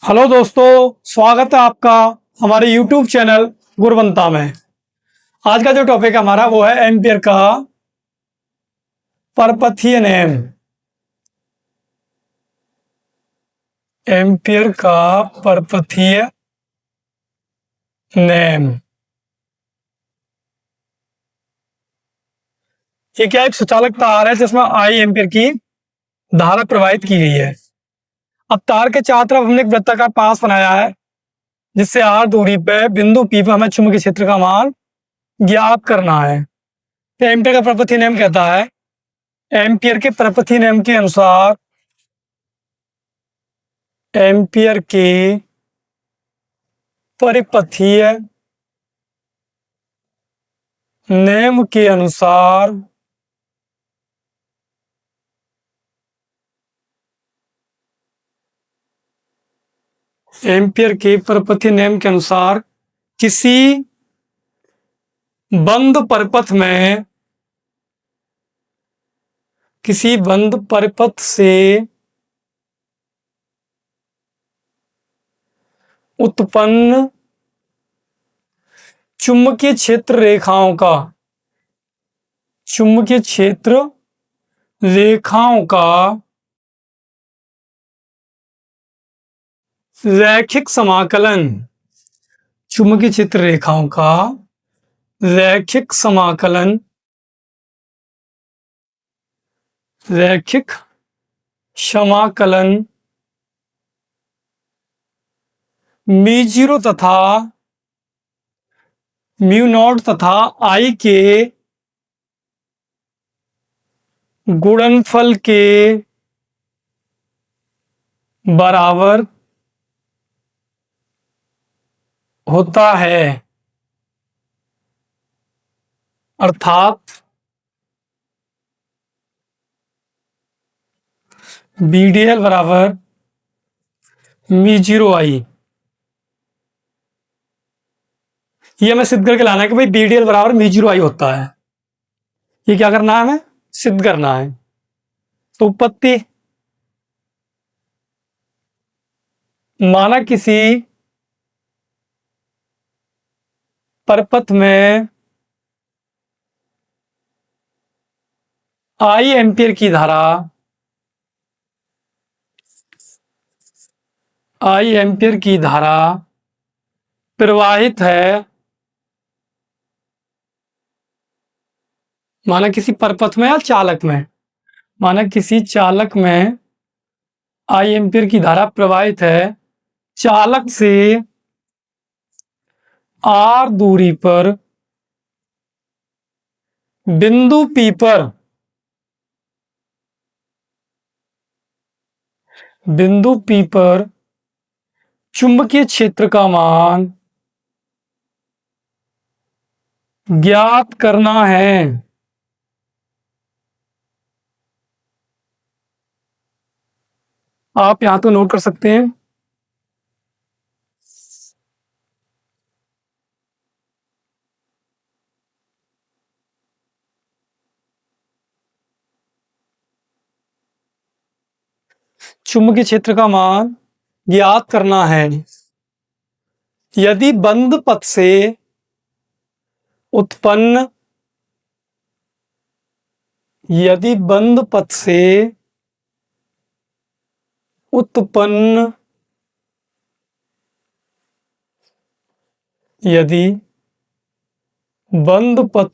Hello दोस्तों, स्वागत है आपका हमारे YouTube चैनल गुरवंता में। आज का जो टॉपिक है हमारा वो है एम्पियर का परपथीय नियम। एम्पियर का परपथीय नियम ये क्या एक सुचालक तार है जिसमें आई एम्पियर की धारा प्रवाहित की गई है। अब तार के चारों तरफ हमने एक वृत्ताकार पास बनाया है जिससे r दूरी पे बिंदु P पर हमें चुंबकीय क्षेत्र का मान ज्ञात करना है। तो एम्पियर का परपथीय नियम कहता है, एम्पियर के परपथीय नियम के अनुसार एम्पियर के परिपथीय नियम के अनुसार एम्पियर के परपथीय नियम के अनुसार किसी बंद परिपथ से उत्पन्न चुंबकीय क्षेत्र रेखाओं का रैखिक समाकलन चुंबकीय क्षेत्र रेखाओं का रैखिक समाकलन म्यू0 तथा म्यू0 तथा आई के गुणनफल के बराबर होता है। अर्थात BDL बराबर म्यू0 आई। ये हमें सिद्ध करके लाना है कि भाई BDL बराबर म्यू0 आई होता है। ये क्या करना है, हमें सिद्ध करना है। तो उत्पत्ति, माना किसी परपथ में आई एम्पियर की धारा प्रवाहित है। माना किसी परपथ में या चालक में, माना किसी चालक में आई एम्पियर की धारा प्रवाहित है। चालक से r दूरी पर बिंदु P पर चुंबकीय क्षेत्र का मान ज्ञात करना है। आप यहां तो नोट कर सकते हैं। चुंबकीय क्षेत्र का मान ज्ञात करना है। यदि बंद पथ से उत्पन्न यदि बंद पथ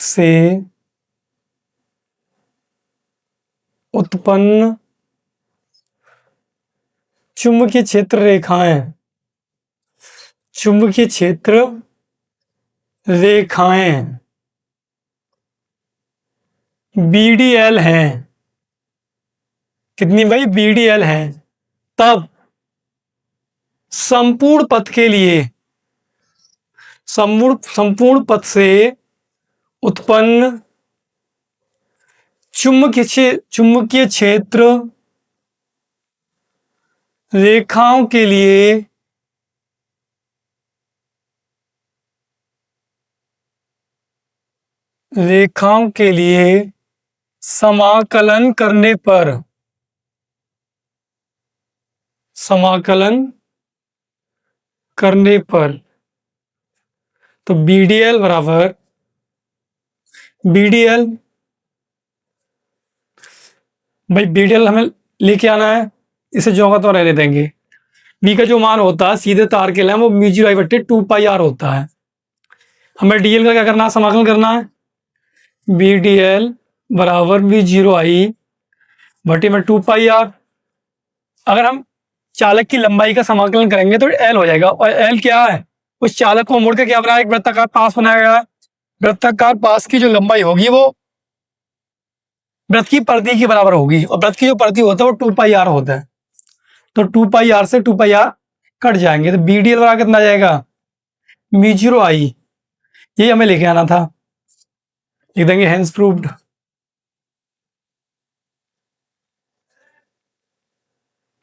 से उत्पन्न चुंबकीय क्षेत्र रेखाएं BDL हैं। कितनी भाई? BDL हैं। तब संपूर्ण पथ से उत्पन्न चुंबकीय क्षेत्र रेखाओं के लिए समाकलन करने पर, तो BDL बराबर BDL, भाई BDL हमें लेके आना है, इसे जो होगा तो रहने देंगे। बी का जो मान होता है सीधे तार के लिए वो म्यू आई बट्टे 2 पाई आर होता है। हमें DL का क्या करना है, समाकलन करना है। BDL बराबर म्यू बटे में 2 पाई आर। अगर हम चालक की लंबाई का समाकलन करेंगे तो L हो जाएगा, और L क्या है, उस चालक को मोड़ के क्या बनाया, एक वृत्ताकार पास बनाया गया है। वृत्ताकार पास की जो लंबाई होगी वो वृत्त की परिधि के बराबर होगी, और वृत्त की जो परिधि होता है वो 2 पाई आर होता है। तो 2 पाई आर से 2 पाई आर कट जाएंगे, तो BDL बराबर कितना आ जाएगा, म्यू ये हमें लेके आना था, लिख देंगे हेंस प्रूव्ड।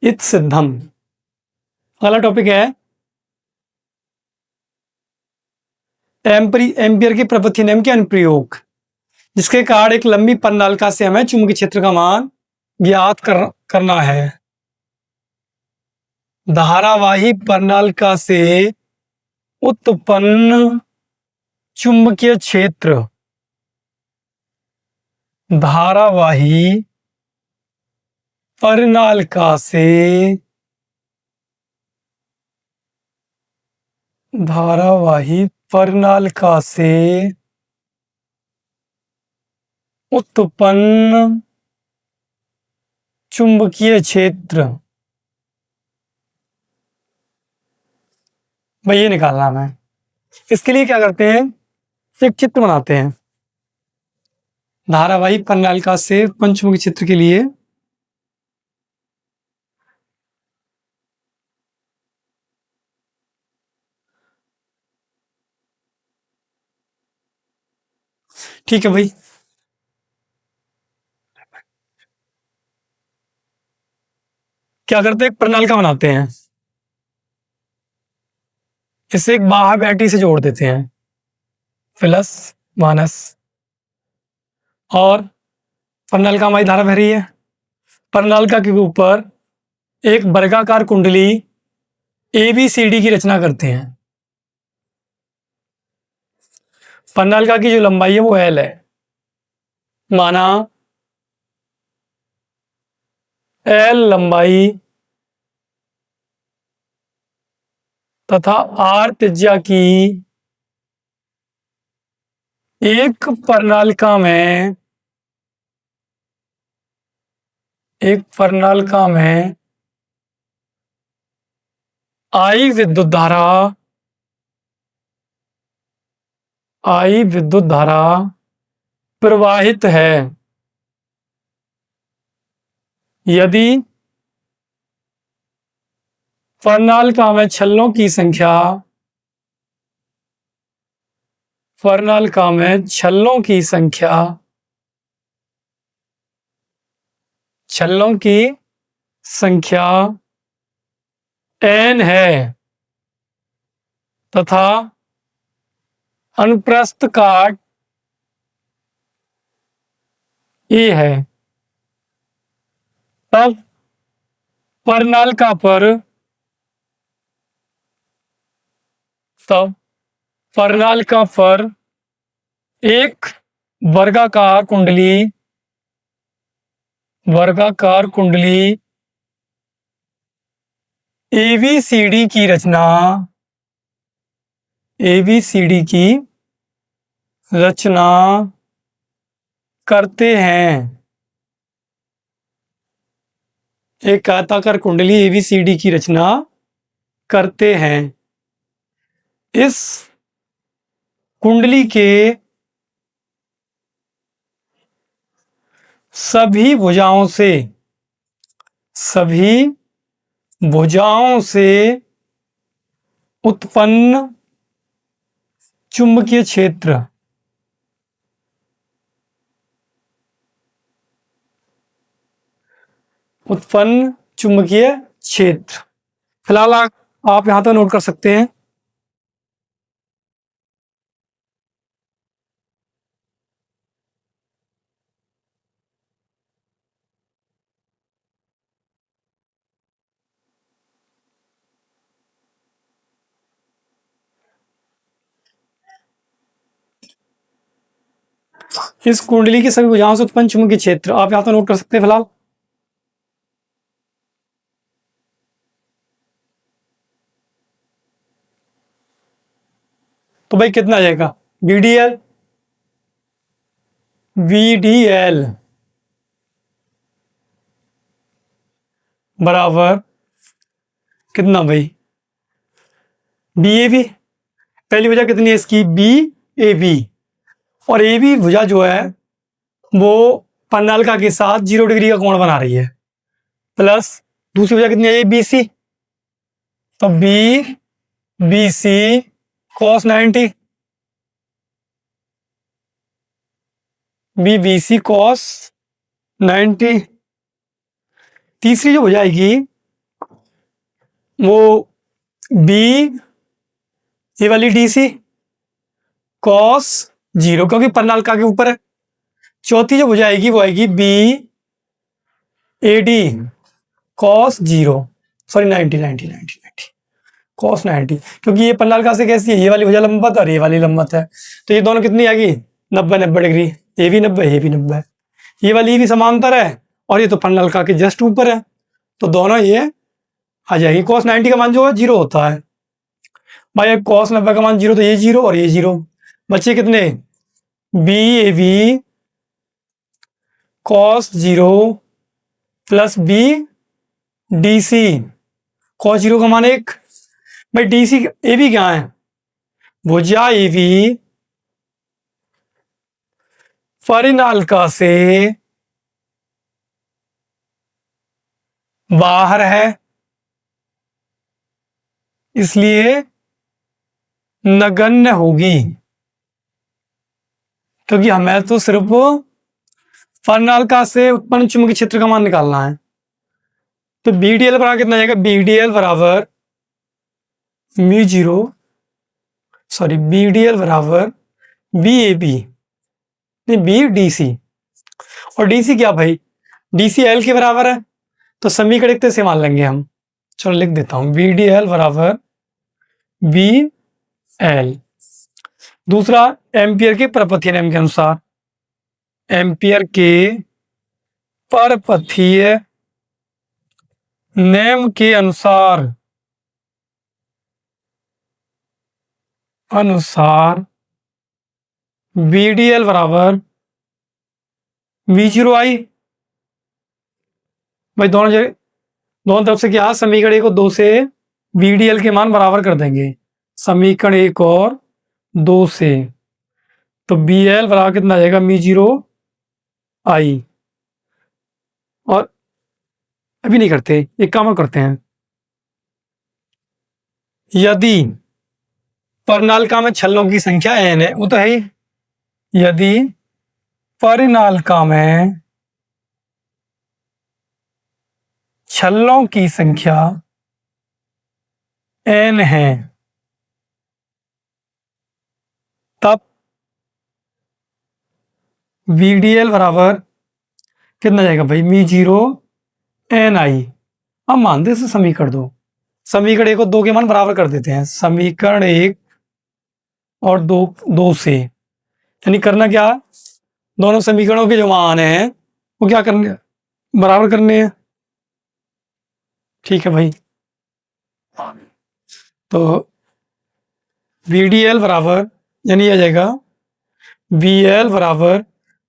इत सिद्धम। अगला टॉपिक है एम्पियर की प्रपत्ति नियम के अनुप्रयोग, जिसके कारण एक लंबी परिनालिका से हमें चुंबकीय क्षेत्र का मान ज्ञात करना है। धारावाही परिनालिका से उत्पन्न चुंबकीय क्षेत्र, धारावाही परिनालिका से उत्पन्न चुंबकीय क्षेत्र, भाई ये निकालना है। इसके लिए क्या करते हैं, एक चित्र बनाते हैं। धारावाही परिनालिका से पंचमुखी चित्र के लिए ठीक है भाई, क्या करते हैं, एक परिनालिका बनाते हैं, इसे एक बाह्य बैटरी से जोड़ देते हैं, प्लस माइनस, और परिनालिका हमारी धारा बह रही है। परिनालिका के ऊपर एक वर्गाकार कुंडली ABCD की रचना करते हैं। परिनालिका की जो लंबाई है वो L है, माना L लंबाई तथा R त्रिज्या की एक परिनालिका में I विद्युत धारा प्रवाहित है, यदि परिनालिका में छल्लों की संख्या n है तथा अनुप्रस्थ काट A है, तब परिनालिका पर एक वर्गाकार कुंडली ABCD की रचना करते हैं। एक आयताकार कुंडली ABCD की रचना करते हैं। इस कुंडली के सभी भुजाओं से उत्पन्न चुंबकीय क्षेत्र फिलहाल आप यहां तक नोट कर सकते हैं। इस कुंडली की सभी भुजाओं से उत्पन्न चुंबकीय क्षेत्र आप यहाँ तो नोट कर सकते हैं फिलहाल। तो भाई कितना आ जाएगा, बीडीएल VDL बराबर कितना भाई, BAB। पहली भुजा कितनी है इसकी, BAB, और AB भुजा जो है वो पन्नालिका के साथ 0 डिग्री का कोण बना रही है, प्लस दूसरी भुजा कितनी है, BC, तो BC cos 90, BC cos 90। तीसरी जो हो जाएगी वो B ये वाली DC cos 0, क्योंकि पन्नालिका के ऊपर है। चौथी जो हो जाएगी वो आएगी BAD cos 0, सॉरी 90 cos 90, क्योंकि ये पन्नालिका से कैसी है, ये वाली भुजा लंबवत और ये वाली लंबवत है, तो ये दोनों कितनी आएगी, 90 डिग्री, ये भी 90, ये भी 90, ये वाली भी समांतर है और ये तो पन्नालिका के जस्ट ऊपर है, तो दोनों ये आ जाएगी। cos 90 का मान जो है 0 होता है भाई, cos 90 का मान 0, तो ये 0 और ये 0, बच्चे कितने, BAB cos 0 plus BDC cos 0 का मान 1। भाई DC AB क्या है, भुजा AB परिनालिका से बाहर है, इसलिए नगण्य होगी, क्योंकि हमें तो सिर्फ परिनालिका से उत्पन्न चुंबकीय क्षेत्र का मान निकालना है। तो BDL बराबर कितना जाएगा, BDL बराबर BDL बराबर BAB नहीं BDC, और DC क्या भाई, DC L के बराबर है, तो समीकरण एक से मान लेंगे हम, चलो लिख देता हूं, BDL बराबर BL। दूसरा एम्पियर के परपथीय नियम के अनुसार, एम्पियर के परपथीय नियम के अनुसार BDL बराबर V0I। भाई दोनों तरफ से क्या, समीकरण 1 और 2 से BDL के मान बराबर कर देंगे, समीकरण 1 और 2 से, तो BL बराबर कितना आ जाएगा, V0I। और अभी नहीं करते, एक काम और करते हैं, यदि परिनालिका में छल्लों की संख्या n है, वो तो है ही, यदि परिनालिका में छल्लों की संख्या n है, तब VDL बराबर कितना जाएगा भाई, V0NI। अब मानते हैं समीकरण 2, समीकरण 1 और 2 के मान बराबर कर देते हैं, समीकरण 1 और 2 से, यानी करना क्या, दोनों समीकरणों के जो मान हैं वो क्या करने, बराबर करने हैं, ठीक है भाई। तो VDL बराबर यानी आ जाएगा VL बराबर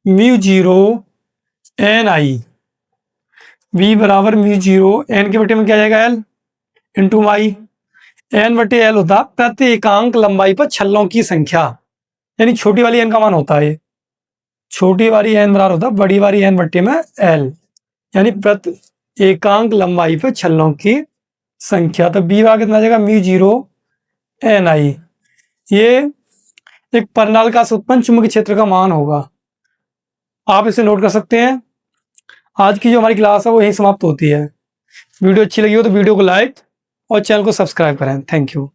μ0NI, V बराबर μ0, N के बटे में क्या जाएगा L इंटू माई, N बटे L होता प्रति एकांक लंबाई पर छल्लों की संख्या, यानी छोटी वाली n का मान होता है, छोटी वाली n बराबर होता बड़ी वाली n बटे में L, यानी प्रति एकांक लंबाई पर छल्लों की संख्या, तो B बराबर कितना आ जाएगा, μ0NI। ये एक परिनालिका से उत्पन्न चुंबकीय क्षेत्र का मान होगा, आप इसे नोट कर सकते हैं। आज की जो हमारी क्लास है वो यहीं समाप्त होती है। वीडियो अच्छी लगी हो तो वीडियो को लाइक और चैनल को सब्सक्राइब करें। Thank you.